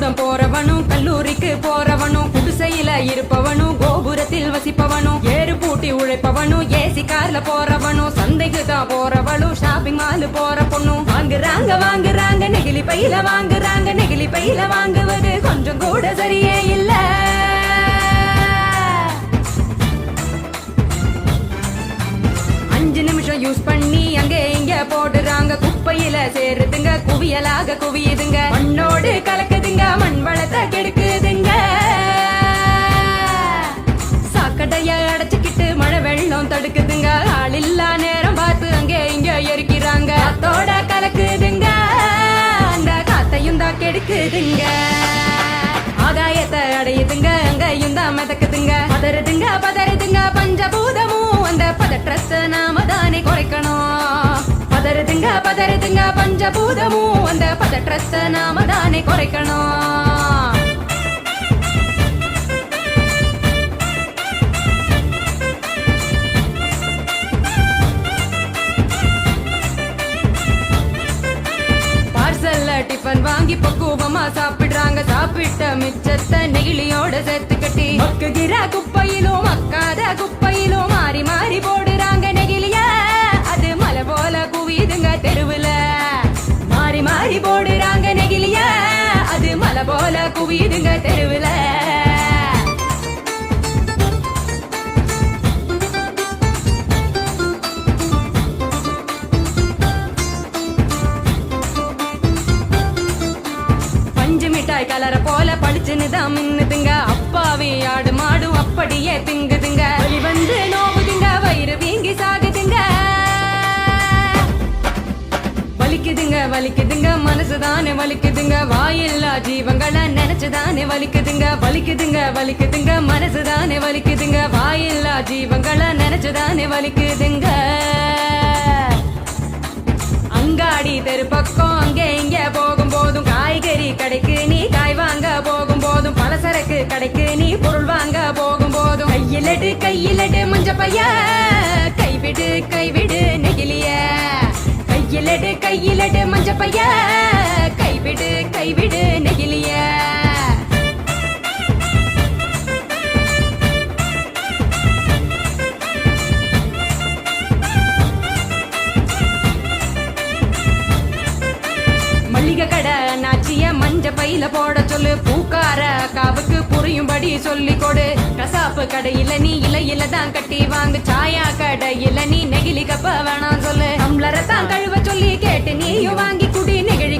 பள்ளிக்கூடம் போறவனும் கல்லூரிக்கு போறவனும் குடிசையில இருப்பவனும் கோபுரத்தில் வசிப்பவனும் ஏறு பூட்டி உழைப்பவனும் ஏசி கார்ல போறவனும் சந்தைக்கு தான் போறவளும் ஷாப்பிங் மால் போற பொண்ணும் வாங்குறாங்க நெகிழி பையில வாங்குறாங்க நெகிழி பையில வாங்குவது கொஞ்சம் கூட சரியே இல்ல. 5 நிமிஷம் யூஸ் பண்ணி அங்கே இங்க போடுறாங்க குப்பையில சேருதுங்க குவியலாக குவியுதுங்க மண்ணோடு கலக்குதுங்க மண் வளத்தை கெடுக்குதுங்க. சாக்கடைய அடைச்சுக்கிட்டு மழை வெள்ளம் தடுக்குதுங்க ஆள் இல்லா நேரம் பார்த்து அங்கே இங்க எரிக்கிறாங்க காத்தோட கலக்குதுங்க அந்த காத்தையும் தான் கெடுக்குதுங்க. ஆகாயத்தை அடையுதுங்க அங்கையும் தான் மிதக்குதுங்க பதறுதுங்க பஞ்சபூதமும் அந்த பதற்றத்தை நாம தானே குறைக்கணும். பதறுதுங்க பஞ்சபூதமும் அந்த பதற்றத்தை நாம தானே குறைக்கணும். டிஃபன் வாங்கி பக்குவமா சாப்பிடுறாங்க சாப்பிட்ட மிச்சத்தை நெகிழியோட சேர்த்து கட்டி மக்குகிற குப்பையிலும் மக்காத குப்பையிலும் மாறி மாறி போடுறாங்க நெகிழிய அது மலை போல குவியுதுங்க தெருவுல மாறி மாறி போடுறாங்க நெகிழிய அது மலை போல குவியுதுங்க தெருவுல. மிட்டாய் கலர போல பளிச்சுன்னு தான் மின்னுதுங்க அப்பாவே ஆடு மாடும் அப்படியே திங்குதுங்க வலி வந்து நோவுதுங்க வயிறு வீங்கி சாகுதுங்க வலிக்குதுங்க மனசுதானே வலிக்குதுங்க வாயில்லா ஜீவங்களை நினைச்சுதானே வலிக்குதுங்க மனசுதானே வலிக்குதுங்க வாயில்லா ஜீவங்களை நினைச்சுதானே வலிக்குதுங்க. அங்காடி தெரு பக்கம் அங்கே இங்க போகும் போதும் காய்கறி கடைக்கு நீ காய் வாங்க போகும் போதும் பலசரக்கு கடைக்கு நீ பொருள் வாங்க போகும் போதும் கையிலடு மஞ்ச பைய கைவிடு நெகிழிய கையிலடு மஞ்ச பைய கைவிடு நெகிழிய. மல்லிகை கடை நாச்சிய மஞ்ச பையில போட சொல்லு பூக்கார காவுக்கு புரியும்படி சொல்லி கொடு கசாப்பு கடையில நீ இலையில தான் கட்டி வாங்கு சாயா கடையில நீ நெகிழி கப்ப வேணாம் சொல்லு டம்ளரை தான் கழுவ சொல்லி கேட்டு நீயும் வாங்கி குடி நெகிழி